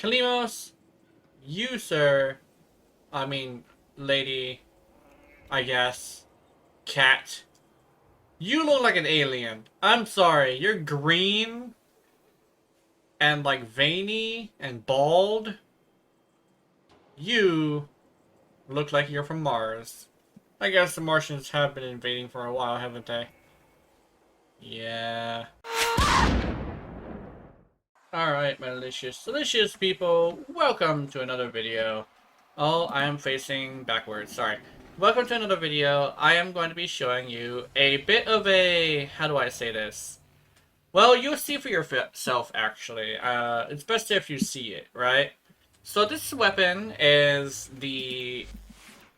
Kalimos, you, sir, I mean, lady, I guess, cat, you look like an alien. I'm sorry, you're green and like veiny and bald. You look like you're from Mars. I guess the Martians have been invading for a while, haven't they? Yeah. Alright, my delicious people, welcome to another video. Oh, I am facing backwards, sorry. Welcome to another video. I am going to be showing you a bit of a, how do I say this? Well, you'll see for yourself, actually. It's best if you see it, right? So this weapon is the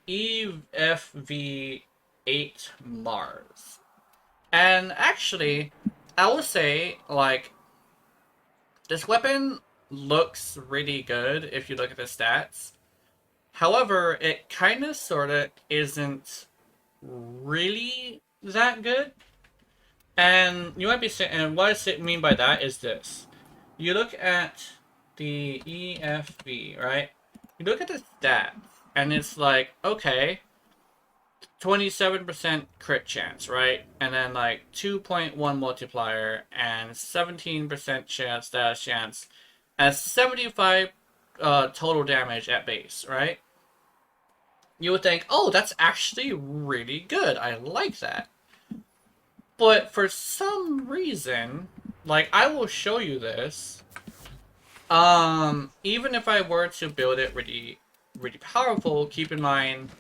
EFV-8 Mars. And actually, I will say, like, this weapon looks really good if you look at the stats. However, it kind of sort of isn't really that good. And you might be saying, and what I mean by that is this. You look at the EFV, right? You look at the stats, and it's like, okay, 27% crit chance, right? And then like 2.1 multiplier and 17% status chance and 75 total damage at base, right? You would think, oh, that's actually really good. I like that. But for some reason, like, I will show you this. Even if I were to build it really powerful, keep in mind,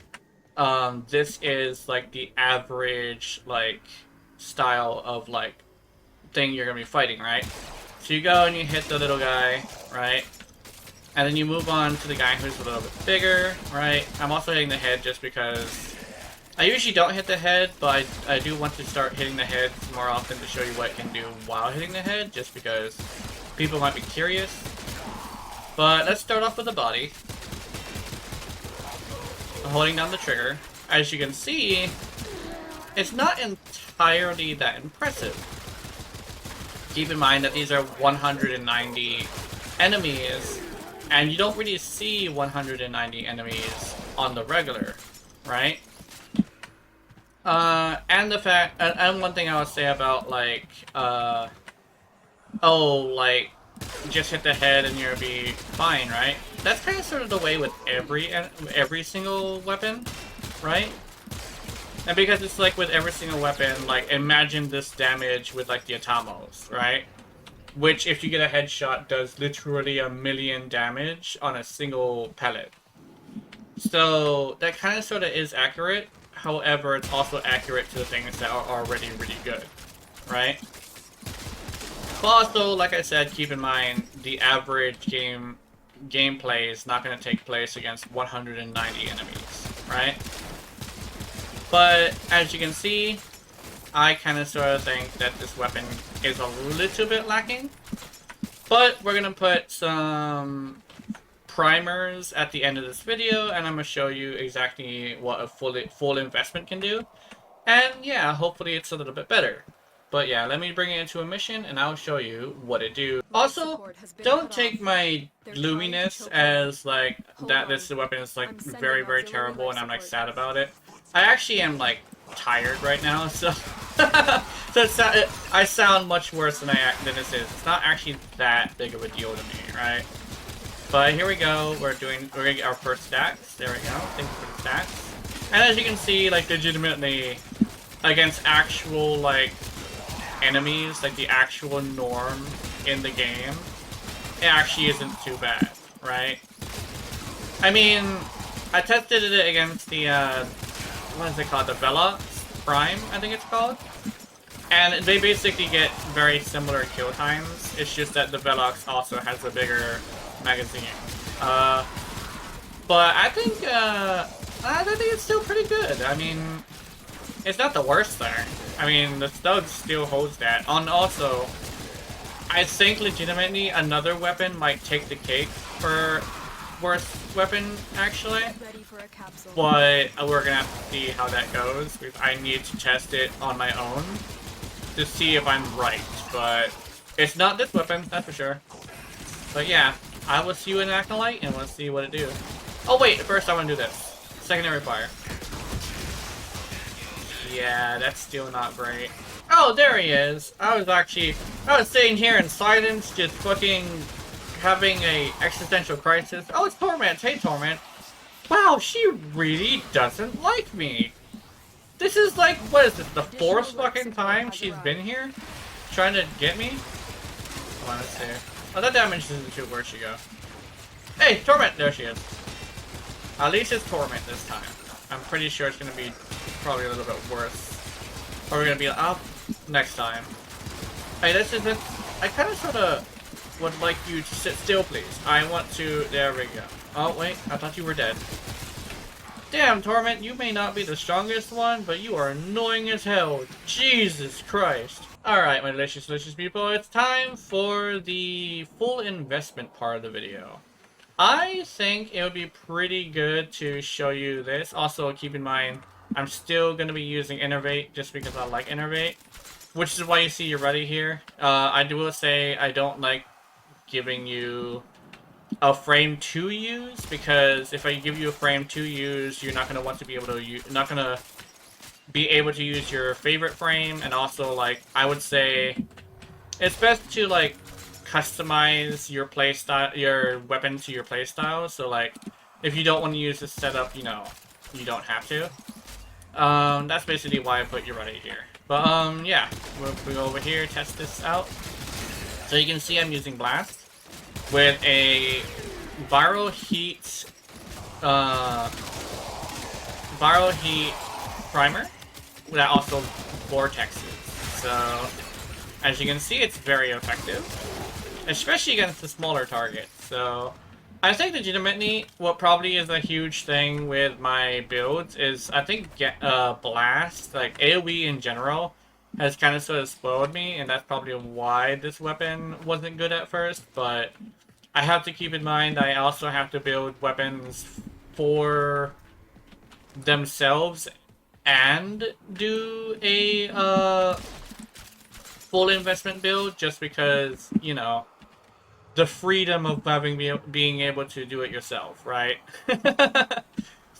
this is, like, the average, like, style of, like, thing you're gonna be fighting, right? So you go and you hit the little guy, right? And then you move on to the guy who's a little bit bigger, right? I'm also hitting the head just because I usually don't hit the head, but I do want to start hitting the head more often to show you what it can do while hitting the head, just because people might be curious. But let's start off with the body. Holding down the trigger. As you can see, it's not entirely that impressive. Keep in mind that these are 190 enemies, and you don't really see 190 enemies on the regular, right? And the fact, and one thing I would say about, like, like, just hit the head and you'll be fine, right? That's kind of sort of the way with every single weapon, right? And because it's like with every single weapon, like, imagine this damage with, like, the Atamos, right? Which, if you get a headshot, does literally 1,000,000 damage on a single pellet. So, that kind of sort of is accurate. However, it's also accurate to the things that are already really good, right? But also, like I said, keep in mind, the average gameplay is not going to take place against 190 enemies, right? But, as you can see, I kind of sort of think that this weapon is a little bit lacking. But we're going to put some primers at the end of this video, and I'm going to show you exactly what a full investment can do. And yeah, hopefully it's a little bit better. But yeah, let me bring it into a mission and I'll show you what it do. Also, don't take my gloominess as like that this weapon is like very terrible and I'm like sad about it. I actually am like tired right now, so I sound much worse than this is. It's not actually that big of a deal to me, right? But here we go. We're gonna get our first stacks. There we go. Thank you for the stacks. And as you can see, like, legitimately against actual like enemies, like the actual norm in the game, it actually isn't too bad, right? I mean, I tested it against the what is it called? The Velox Prime, I think it's called. And they basically get very similar kill times. It's just that the Velox also has a bigger magazine. But I think it's still pretty good. I mean, it's not the worst thing. I mean, the Stug still holds that. And also, I think legitimately another weapon might take the cake for worst weapon, actually. But we're gonna have to see how that goes, because I need to test it on my own to see if I'm right. But it's not this weapon, that's for sure. But yeah, I will see you in Acolyte, and we'll see what it do. Oh wait, first I want to do this. Secondary fire. Yeah, that's still not great. Oh, there he is. I was sitting here in silence, just fucking having a existential crisis. Oh, it's Torment. Hey, Torment. Wow, she really doesn't like me. This is like, what is this, the fourth fucking time she's been here? Trying to get me? Come on, let's see. Oh, that damage isn't too, where'd she go? Hey, Torment! There she is. At least it's Torment this time. I'm pretty sure it's gonna be probably a little bit worse. Or we're gonna be up next time. Hey, this is it. I kinda sorta would like you to sit still, please. I want to, there we go. Oh, wait, I thought you were dead. Damn, Torment, you may not be the strongest one, but you are annoying as hell. Jesus Christ. Alright, my delicious people, it's time for the full investment part of the video. I think it would be pretty good to show you this. Also, keep in mind, I'm still going to be using Innervate just because I like Innervate, which is why you see you're ready here. I will say I don't like giving you a frame to use, because if I give you a frame to use, you're not going to want to be able to use your favorite frame. And also, like, I would say it's best to like customize your playstyle, your weapon to your playstyle. So like, if you don't want to use this setup, you know, you don't have to. That's basically why I put you right here. But yeah, we'll go over here, test this out. So you can see I'm using Blast with a viral heat primer that also vortexes. So as you can see, it's very effective, especially against the smaller targets. So I think legitimately what probably is a huge thing with my builds is I think Blast, like AoE in general, has kind of sort of spoiled me, and that's probably why this weapon wasn't good at first. But I have to keep in mind I also have to build weapons for themselves and do a full investment build, just because, you know, the freedom of being able to do it yourself, right?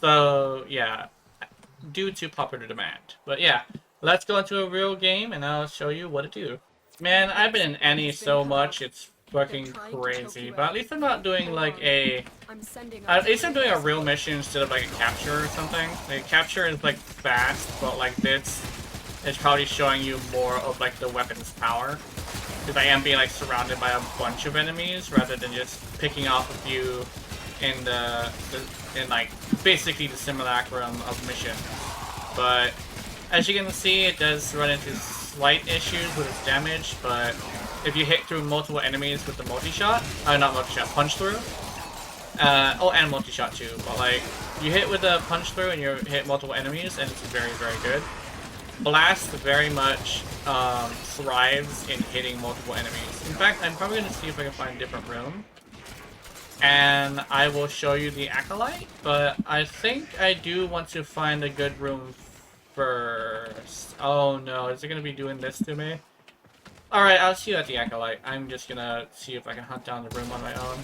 So yeah, due to popular demand. But yeah, let's go into a real game and I'll show you what to do. Man, I've been in Annie so much, it's fucking crazy. But at least I'm not doing like at least I'm doing a real mission instead of like a capture or something. Like capture is like fast, but like this is probably showing you more of like the weapon's power. Because I am being like surrounded by a bunch of enemies rather than just picking off a few in in like basically the simulacrum of mission. But as you can see, it does run into slight issues with its damage, but if you hit through multiple enemies with the multi-shot, not multi-shot, punch-through, oh, and multi-shot too, but like, you hit with the punch-through and you hit multiple enemies, and it's very, very good. Blast very much thrives in hitting multiple enemies. In fact, I'm probably going to see if I can find a different room, and I will show you the Acolyte, but I think I do want to find a good room first. Oh no, is it going to be doing this to me? Alright, I'll see you at the Acolyte. I'm just gonna see if I can hunt down the room on my own.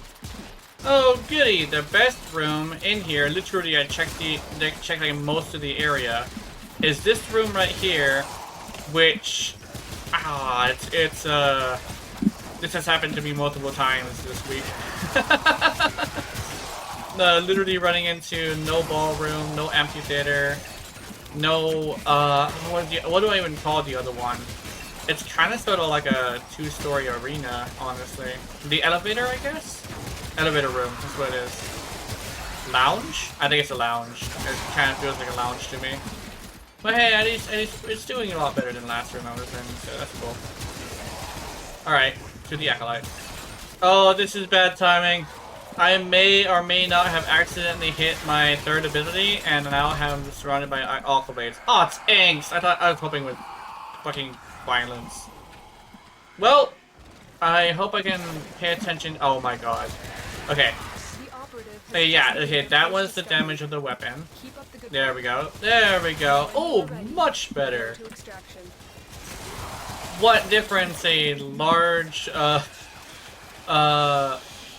Oh goody, the best room in here, literally I checked like most of the area, is this room right here, which, this has happened to me multiple times this week. Literally running into no ballroom, no amphitheater, no, what do I even call the other one? It's kind of sort of like a two-story arena, honestly. The elevator, I guess? Elevator room, that's what it is. Lounge? I think it's a lounge. It kind of feels like a lounge to me. But hey, at least it's doing a lot better than last room I was in, so that's cool. Alright, to the Acolyte. Oh, this is bad timing. I may or may not have accidentally hit my third ability, and now I'm surrounded by alpha blades. Oh, it's angst! I was hoping with fucking violence. Well, I hope I can pay attention. Oh my god. Okay. Hey, yeah, okay, that was the damage of the weapon. There we go. There we go. Oh, much better. What difference a large,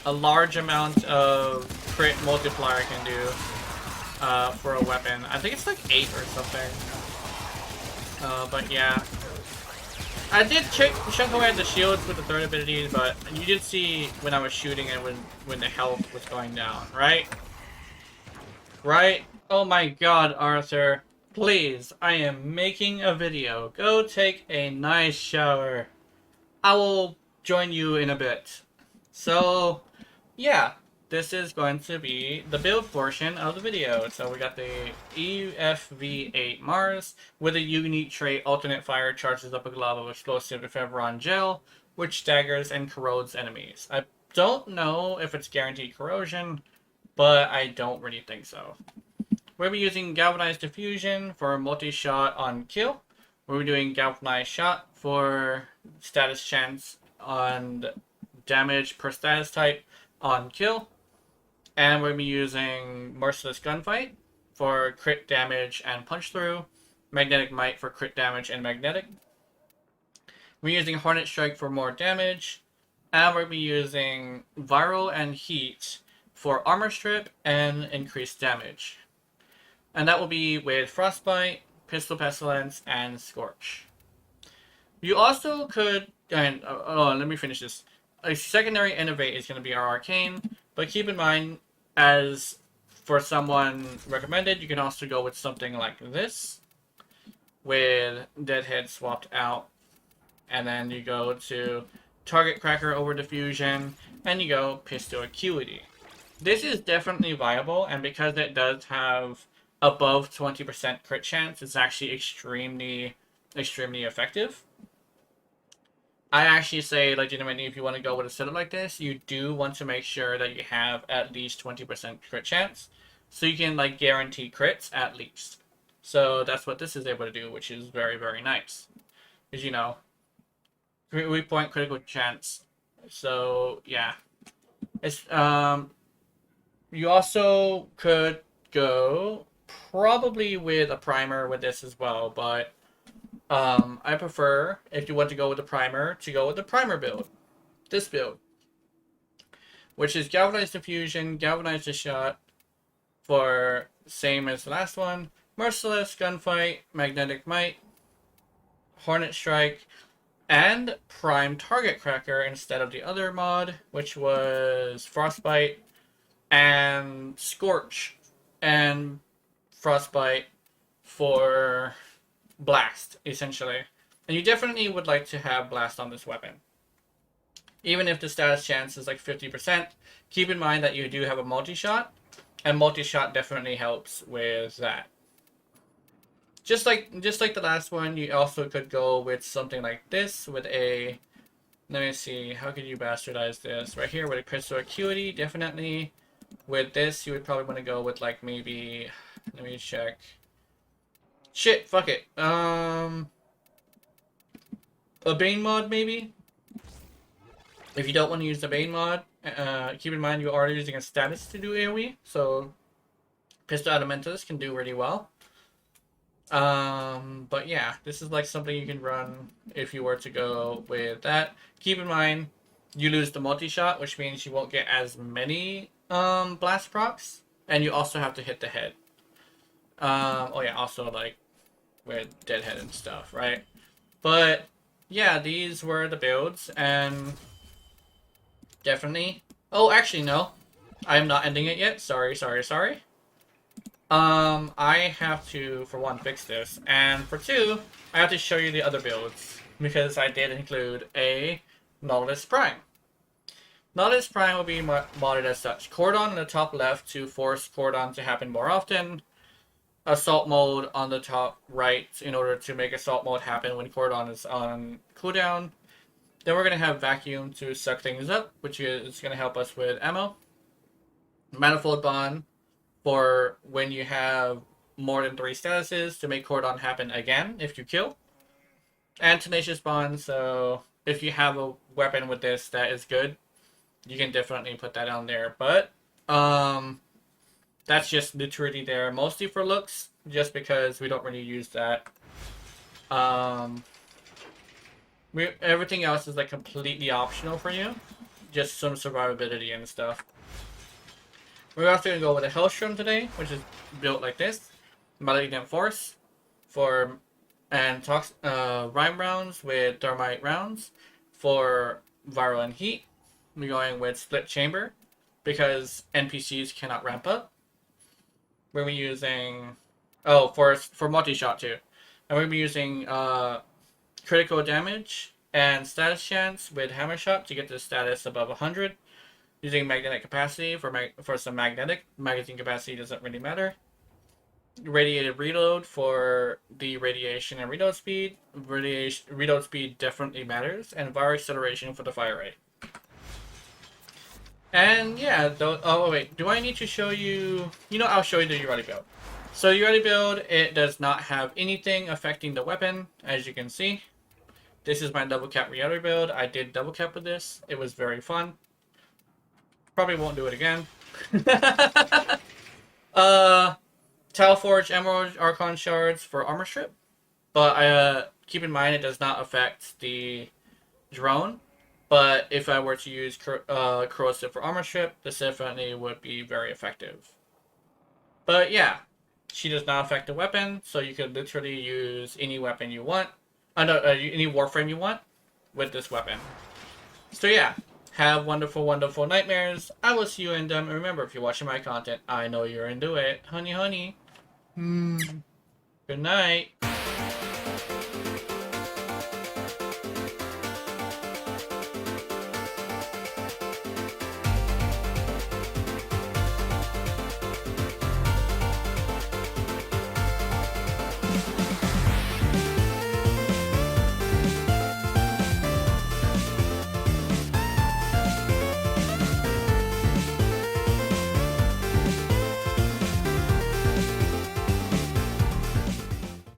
a large amount of crit multiplier can do for a weapon. I think it's like 8 or something. But yeah. I did chunk away at the shields with the third ability, but you did see when I was shooting and when the health was going down, right? Right? Oh my god, Arthur. Please, I am making a video. Go take a nice shower. I will join you in a bit. So, yeah. This is going to be the build portion of the video. So we got the EFV-8 Mars with a unique trait. Alternate fire charges up a glob of explosive ephemeron gel, which staggers and corrodes enemies. I don't know if it's guaranteed corrosion, but I don't really think so. We'll be using galvanized diffusion for multi-shot on kill. We'll be doing galvanized shot for status chance on damage per status type on kill. And we'll be using Merciless Gunfight for crit damage and punch through. Magnetic Might for crit damage and magnetic. We're using Hornet Strike for more damage. And we'll be using Viral and Heat for armor strip and increased damage. And that will be with Frostbite, Pistol Pestilence, and Scorch. You also could... And, let me finish this. A secondary Innovate is going to be our Arcane. But keep in mind, as for someone recommended, you can also go with something like this, with Deadhead swapped out, and then you go to Target Cracker over Diffusion, and you go Pistol Acuity. This is definitely viable, and because it does have above 20% crit chance, it's actually extremely effective. I actually say, legitimately, if you want to go with a setup like this, you do want to make sure that you have at least 20% crit chance. So you can, guarantee crits at least. So that's what this is able to do, which is very, very nice. Because, you know, 3-point critical chance. So, yeah. It's, you also could go probably with a primer with this as well, but I prefer, if you want to go with the primer, to go with the primer build. This build. Which is Galvanized Diffusion, Galvanized Shot, for same as the last one. Merciless Gunfight, Magnetic Might, Hornet Strike, and Prime Target Cracker instead of the other mod, which was Frostbite and Scorch and Frostbite for Blast, essentially. And you definitely would like to have Blast on this weapon. Even if the status chance is 50%, keep in mind that you do have a multi-shot, and multi-shot definitely helps with that. Just like the last one, you also could go with something like this, with a... Let me see, how could you bastardize this? Right here with a Crystal Acuity, definitely. With this, you would probably want to go with, maybe... Let me check. Shit, fuck it. A Bane mod, maybe? If you don't want to use the Bane mod, keep in mind you are using a status to do AoE, so Pistol Adamentus can do really well. But yeah, this is something you can run if you were to go with that. Keep in mind, you lose the multi-shot, which means you won't get as many blast procs, and you also have to hit the head. Oh yeah, also with Deadhead and stuff, right? But yeah, these were the builds, and definitely... Oh, actually, no. I am not ending it yet. Sorry. I have to, for one, fix this, and for two, I have to show you the other builds, because I did include a Nautilus Prime. Nautilus Prime will be modded as such. Cordon in the top left to force Cordon to happen more often. Assault mode on the top right in order to make assault mode happen when Cordon is on cooldown. Then we're going to have Vacuum to suck things up, which is going to help us with ammo. Manifold Bond for when you have more than 3 statuses to make Cordon happen again if you kill. And Tenacious Bond, so if you have a weapon with this that is good, you can definitely put that on there. But, that's just literally there, mostly for looks, just because we don't really use that. Everything else is completely optional for you. just some survivability and stuff. We're also going to go with a Hellstrom today, which is built like this. Malignant Force for Rhyme rounds with Thermite rounds. For Viral and Heat, we're going with Split Chamber because NPCs cannot ramp up. We're going to be using... Oh, for multi-shot too. And we're going to be using critical damage and status chance with Hammer Shot to get the status above 100. Using magnetic capacity for some magazine capacity doesn't really matter. Radiated reload for the radiation and reload speed. Reload speed definitely matters, and viral acceleration for the fire rate. And yeah, oh wait, do I need to show you? I'll show you the Urati build. So Urati build, it does not have anything affecting the weapon, as you can see. This is my double cap Urati build. I did double cap with this. It was very fun. Probably won't do it again. Talforge Emerald Archon Shards for armor strip. But keep in mind it does not affect the drone. But if I were to use corrosive for armor strip, this definitely would be very effective. But yeah, she does not affect the weapon, so you could literally use any weapon you want. Any warframe you want with this weapon. So yeah, have wonderful, wonderful nightmares. I will see you in them. And remember, if you're watching my content, I know you're into it. Honey, honey. Good night.